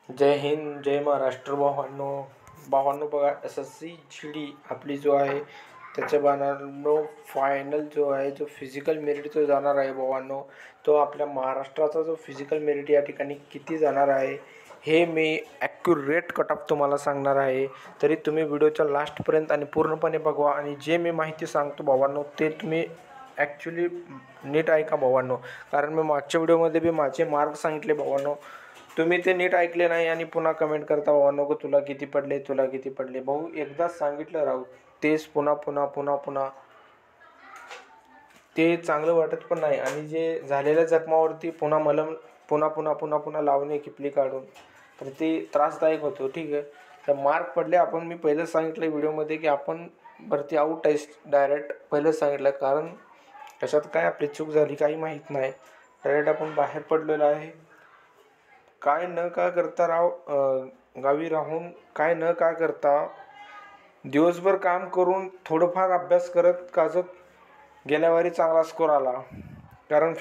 जय हिंद, जय महाराष्ट्र भावांनो बघा SSC GD आपली जो आहे त्याच्या भावांनो फायनल जो आहे जो फिजिकल मेरिट जो जाणार आहे भावांनो, तो आपल्या महाराष्ट्राचा जो फिजिकल मेरिट या ठिकाणी किती जाणार आहे हे मी ॲक्युरेट कटऑफ तुम्हाला सांगणार आहे. तरी तुम्ही व्हिडिओच्या लास्टपर्यंत आणि पूर्णपणे बघवा आणि जे मी माहिती सांगतो भावांनो ते तुम्ही ॲक्च्युली नीट ऐका भावांनो, कारण मी मागच्या व्हिडिओमध्ये बी माझे मार्क सांगितले भावांनो. तुम्ही ते नीट ऐकले नाही आणि पुन्हा कमेंट करता भावांनो की तुला किती पडले. भाऊ एकदाच सांगितलं राहू तेच पुन्हा पुन्हा पुन्हा पुन्हा ते चांगलं वाटत पण नाही. आणि जे झालेल्या जखमावरती पुन्हा मलम पुन्हा लावणे किपली काढून, तर ते त्रासदायक होतो. ठीक आहे, तर मार्क पडले आपण मी पहिलंच सांगितलं व्हिडिओमध्ये की आपण भरती आऊट आहे डायरेक्ट, पहिलंच सांगितलं. कारण त्याच्यात काय आपली चूक झाली काही माहीत नाही, डायरेक्ट आपण बाहेर पडलेलो आहे. काय न काय करता गावी राहून काय न काय करता दिवसभर काम करून थोडंफार अभ्यास करत काजत गेल्यावारी चांगला स्कोर आला. कारण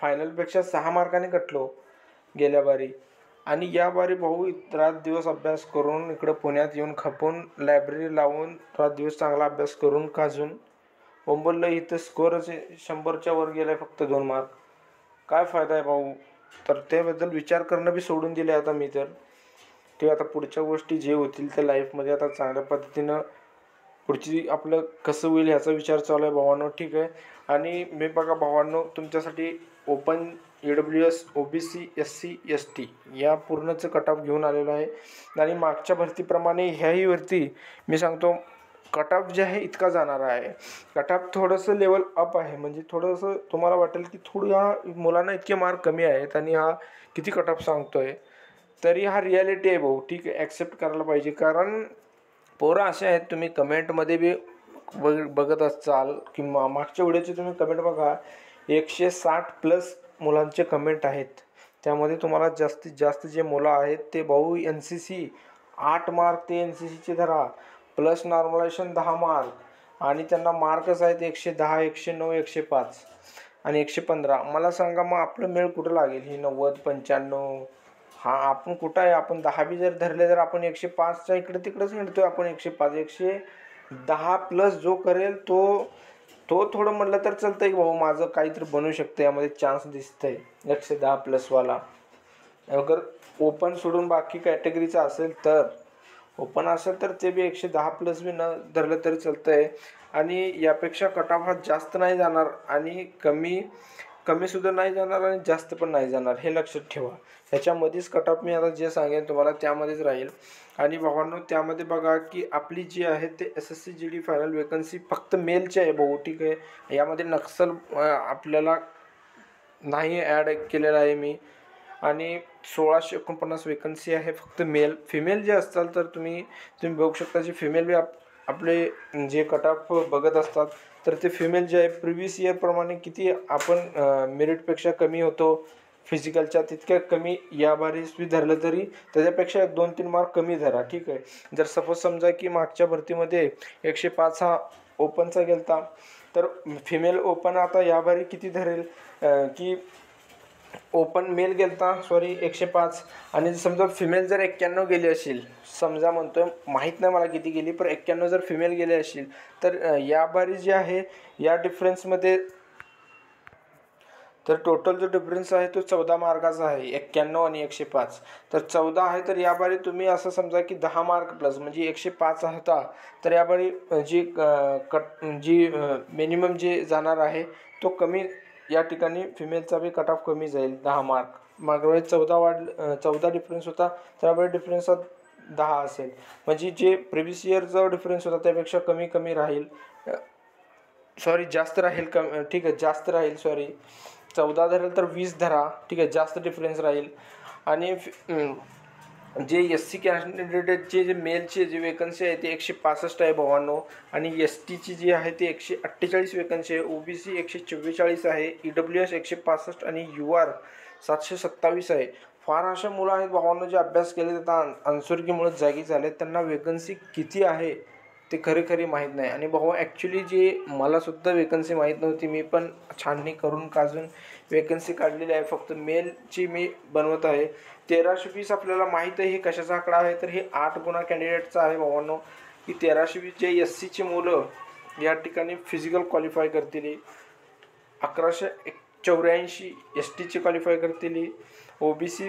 फायनलपेक्षा 6 मार्काने कटलो गेल्यावारी. आणि या बारी भाऊ रात दिवस अभ्यास करून इकडं पुण्यात येऊन खपून लायब्ररी लावून रात दिवस चांगला अभ्यास करून काजून बोंबललं. इथं स्कोरच 100च्या वर गेलाय, फक्त 2 मार्क. काय फायदा आहे भाऊ? तर त्याबद्दल विचार करणं बी सोडून दिले आता मी. तर ते आता पुढच्या गोष्टी जे होतील त्या लाईफमध्ये आता चांगल्या पद्धतीनं पुढची आपलं कसं होईल ह्याचा विचार चालू आहे भावांनो. ठीक आहे, आणि मी बघा भावांनो तुमच्यासाठी open EWS OBC SC ST या पूर्णचं कटऑफ घेऊन आलेलो आहे. आणि मागच्या भरतीप्रमाणे ह्याही वरती मी सांगतो कटऑफ जे आहे इतका जाणार आहे. कटऑफ थोडंसं लेवल अप आहे, म्हणजे थोडंसं तुम्हाला वाटेल की थोडं ह्या मुलांना इतके मार्क कमी आहेत आणि हा किती कटऑफ सांगतोय. तरी हा रियालिटी आहे भाऊ. ठीक आहे, ॲक्सेप्ट करायला पाहिजे. कारण पोरं असे आहेत, तुम्ही कमेंटमध्ये बी बघत असाल किंवा मागच्या व्हिडिओचे तुम्ही कमेंट बघा, 160+ मुलांचे कमेंट आहेत. त्यामध्ये तुम्हाला जास्तीत जास्त जे मुलं आहेत ते भाऊ NCC 8 मार्क ते NCCचे धरा, प्लस नॉर्मलायझेशन 10 मार्क, आणि त्यांना मार्कच आहेत 110, 109, 105 आणि 115. मला सांगा मग आपलं मेळ कुठं लागेल? ही 90, 95. हा आपण कुठं आहे? आपण 10 बी जर धरले तर आपण 105च्या इकडे तिकडेच मिळतोय. आपण 105 110+ जो करेल तो थोडं म्हटलं तर चालतंय की भाऊ माझं काहीतरी बनू शकतं, यामध्ये चान्स दिसतंय 110+ वाला. अगर ओपन सोडून बाकी कॅटेगरीचं असेल तर, ओपन असेल तर ते बी 110+ बी न धरलं तरी चालतंय. आणि यापेक्षा कटऑफ हा जास्त नाही जाणार आणि कमीसुद्धा नाही जाणार आणि जास्त पण नाही जाणार, हे लक्षात ठेवा. ह्याच्यामध्येच कटऑफ मी आता जे सांगेन तुम्हाला त्यामध्येच राहील. आणि भावांनो त्यामध्ये बघा की आपली जी आहे ते SSC GD फायनल वेकन्सी फक्त मेलची आहे भाऊ. ठीक आहे, यामध्ये नक्सल आपल्याला नाही ॲड केलेला आहे मी. आणि 1649 वेकन्सी आहे फक्त मेल. फिमेल जे असताल तर तुम्ही बघू शकता, जे फिमेल बी आपले जे कटऑफ बघत असतात तर ते फिमेल जे आहे प्रिव्हियस इयरप्रमाणे किती आपण मेरिटपेक्षा कमी होतो फिजिकलच्या, तितक्या कमी या बारीस बी धरलं तरी त्याच्यापेक्षा 1-2-3 मार्क कमी धरा. ठीक आहे, जर सपोज समजा की मागच्या भरतीमध्ये 105 हा ओपनचा गेलता, तर फिमेल ओपन आता या बारी किती धरेल की ओपन मेल गेलता 105, आणि समजा फिमेल जर 91 गेली असेल, समजा म्हणतोय माहीत नाही मला किती गेली, पण 91 जर फिमेल गेले असेल तर या बारी जी आहे या डिफरन्समध्ये तर टोटल जो डिफरन्स आहे तो 14 मार्काचा आहे. 91 आणि 105 तर 14 आहे. तर या बारी तुम्ही असं समजा की 10 मार्क प्लस, म्हणजे 105 होता तर या बारी जी मिनिमम जे जाणार आहे तो कमी, या ठिकाणी फिमेलचा बी कटऑफ कमी जाईल 10 मार्क. मागच्या वेळेस 14 डिफरन्स होता, तर यावेळी डिफरन्स 10 असेल. म्हणजे जे प्रिव्हियस इयरचा डिफरन्स होता त्यापेक्षा कमी राहील, जास्त राहील. ठीक आहे, जास्त राहील. 14 धरेल तर 20 धरा. ठीक आहे, जास्त डिफरन्स राहील. आणि जे SC कॅन्डिडेटचे जे मेलचे जे वेकन्सी आहे ते 165 आहे भावांनो, आणि STची जी आहे ती 148 वेकन्सी आहे. OBC 144 आहे, EWS 165 आणि UR 727 आहे. फार अशा मुलं आहेत भावांनो जे अभ्यास केले आता अनसुरकीमुळे जागी झाले, त्यांना वेकन्सी किती आहे ते खरी माहीत नाही. आणि भाऊ ॲक्च्युली जे मलासुद्धा वेकन्सी माहीत नव्हती, मी पण छाननी करून काजून वेकन्सी काढलेली आहे, फक्त मेलची मी बनवत आहे. 1320 आपल्याला माहीत आहे हे कशाचा आकडा आहे, तर हे 8 गुणा कॅन्डिडेटचा आहे भावांनो, की 1320 जे SCची मुलं या ठिकाणी फिजिकल क्वालिफाय करतील, 1184 STचे क्वालिफाय करतील, OBC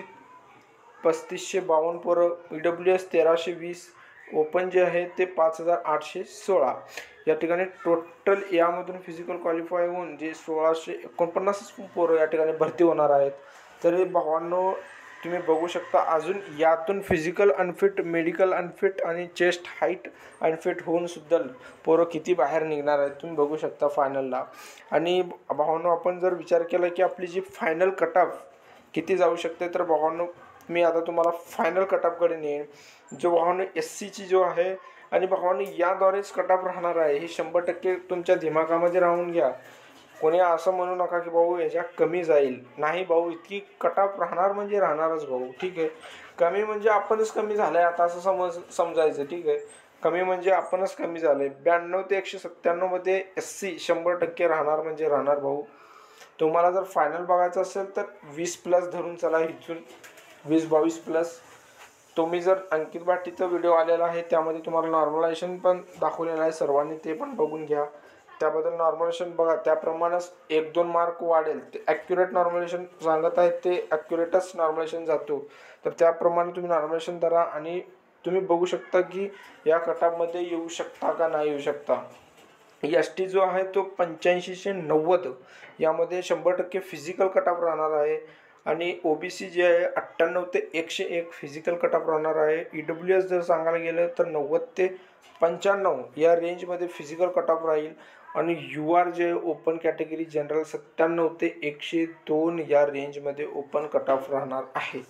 3552 पोरं, EWS 1320, ओपन जे आहे ते 5816. या ठिकाणी टोटल यामधून फिजिकल क्वालिफाय होऊन जे 1649 पोरं या ठिकाणी भरती होणार आहेत. तरी भावांनो तुम्ही बघू शकता, अजून यातून फिजिकल अनफिट, मेडिकल अनफिट आणि चेस्ट हाईट अनफिट होऊन सुद्धा पोरं किती बाहेर निघणार आहेत तुम्ही बघू शकता फायनलला. आणि भावांनो आपण जर विचार केला की आपली जी फायनल कट ऑफ किती जाऊ शकते, तर भावांनो मी आता तुम्हाला फायनल कट ऑफकडे नेईन. जो भावांनो SCची जो आहे आणि भावांनो याद्वारेच कट ऑफ राहणार आहे, हे 100% तुमच्या दिमागामध्ये राहून घ्या. कोणी असं म्हणू नका की भाऊ याच्या कमी जाईल, नाही भाऊ, इतकी कट ऑफ राहणार म्हणजे राहणारच भाऊ. ठीक आहे, कमी म्हणजे आपणच कमी झालं आहे आता असं समजायचं. ठीक आहे, कमी म्हणजे आपणच कमी झालं आहे. 92 ते 197 मध्ये SC 100% राहणार म्हणजे राहणार भाऊ. तुम्हाला जर फायनल बघायचं असेल तर 20+ धरून चला, इथून 20-22+. तुम्ही जर अंकित भाटीचा व्हिडिओ आलेला आहे त्यामध्ये तुम्हाला नॉर्मलायझेशन पण दाखवलेलं आहे, सर्वांनी ते पण बघून घ्या. त्याबद्दल नॉर्मलायझेशन बघा, त्याप्रमाणेच 1-2 मार्क वाढेल. ते ॲक्युरेट नॉर्मलायझेशन सांगत आहेत, ते ॲक्युरेटच नॉर्मलायझेशन जातो, तर त्याप्रमाणे तुम्ही नॉर्मलायझेशन धरा आणि तुम्ही बघू शकता की या कट ऑफमध्ये येऊ शकता का नाही येऊ शकता. ST जो आहे तो 8590 यामध्ये 100% फिजिकल कट ऑफ राहणार आहे. आणि OBC जे आहे 98 ते 101 फिजिकल कट ऑफ राहणार आहे. EWS जर सांगायला गेलं तर 90 ते 95 या रेंजमध्ये फिजिकल कट ऑफ राहील. आणि UR जे ओपन कॅटेगरी जनरल 97 ते 102 या रेंजमध्ये ओपन कट ऑफ राहणार आहे.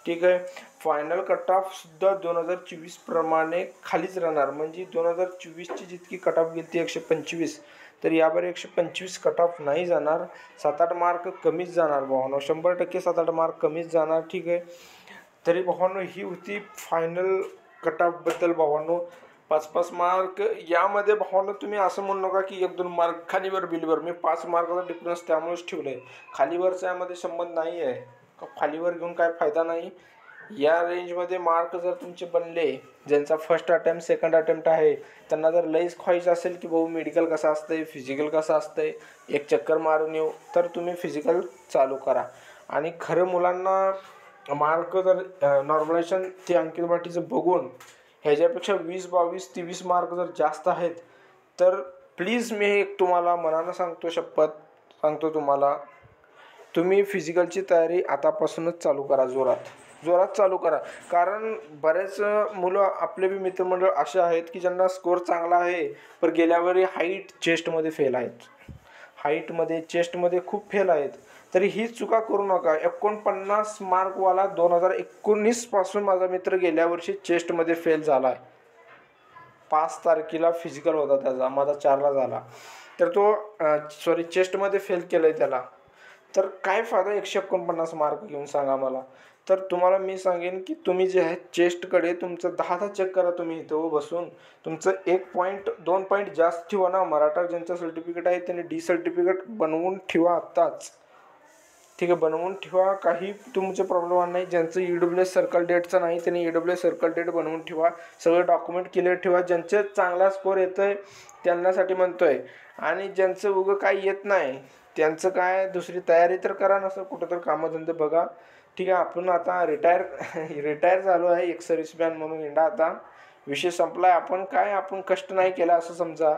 ठीक आहे, फायनल कट ऑफ सुद्धा 2024 प्रमाणे खालीच राहणार, म्हणजे 2024ची जितकी कट ऑफ गेली ती 125, तर यावर 125 कट ऑफ नाही जाणार, 7-8 मार्क कमीच जाणार भावांनो, 100% 7-8 मार्क कमीच जाणार. ठीक आहे, तरी भावांनो ही होती फायनल कट ऑफबद्दल भावांनो. 5-5 मार्क यामध्ये भावांनो तुम्ही असं म्हणू नका की 1-2 मार्क खालीवर बिलीवर, मी 5 मार्काचा डिफरन्स त्यामुळेच ठेवलं आहे. खालीवरचा यामध्ये संबंध नाही आहे, खालीवर घेऊन काय फायदा नाही. या रेंजमध्ये मार्क जर तुमचे बनले, ज्यांचा फर्स्ट अटेम्प्ट सेकंड अटेम्प्ट आहे, त्यांना जर लईच ख्वाहिश असेल की भाऊ मेडिकल कसं असतंय, फिजिकल कसं असतंय, एक चक्कर मारून येऊ, तर तुम्ही फिजिकल चालू करा. आणि खरं मुलांना मार्क जर नॉर्मलायझेशन ते अंकित भाटीचं बघून ह्याच्यापेक्षा 20-22-23 मार्क जर जास्त आहेत, तर प्लीज मी एक तुम्हाला मनानं सांगतो, शपथ सांगतो तुम्हाला, तुम्ही फिजिकलची तयारी आतापासूनच चालू करा, जोरात चालू करा. कारण बरेच मुलं आपले बी मित्रमंडळ असे आहेत की ज्यांना स्कोअर चांगला आहे, पण गेल्यावेळी हाईट चेस्टमध्ये फेल आहेत, हाईटमध्ये चेस्टमध्ये खूप फेल आहेत. तरी ही चुका करू नका. 49 मार्कवाला 2019 पासून माझा मित्र गेल्या वर्षी चेस्टमध्ये फेल झाला आहे. 5 तारखेला फिजिकल होता त्याचा, माझा 4ला झाला, तर तो चेस्टमध्ये फेल केलं आहे त्याला. तर काय फायदा 149 मार्क घेऊन सांगा मला. तर तुम्हाला मी सांगेन की तुम्ही जे आहे चेस्टकडे तुमचं 10 चेक करा, तुम्ही इथं बसून तुमचं 1 पॉईंट 2 पॉईंट जास्त ठेवा ना. मराठा ज्यांचं सर्टिफिकेट आहे त्यांनी D सर्टिफिकेट बनवून ठेवा आत्ताच. ठीक आहे, बनवून ठेवा, काही तुमचे प्रॉब्लेम नाही. ज्यांचं EWS सर्कल डेटचं नाही त्यांनी EWS सर्कल डेट बनवून ठेवा, सगळे डॉक्युमेंट क्लिअर ठेवा. ज्यांचे चांगला स्कोअर येतो आहे त्यांनासाठी म्हणतो आहे, आणि ज्यांचं उगं काही येत नाही त्यांचं काय दुसरी तयारी तर करा, नसं कुठं तर कामधंदे बघा. ठीक आहे, आपण आता रिटायर झालो आहे, एक सर्व्हिसमॅन म्हणून इंडा आता विषय संपला आहे. आपण कष्ट नाही केला असं समजा,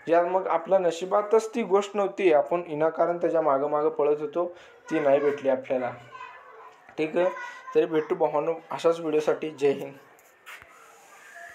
या मग आपल्या नशिबातच ती गोष्ट नव्हती, आपण विनाकारण त्याच्या मागं पळत होतो, ती नाही भेटली आपल्याला. ठीक आहे, तरी भेटू भावांनो अशाच व्हिडिओसाठी. जय हिंद.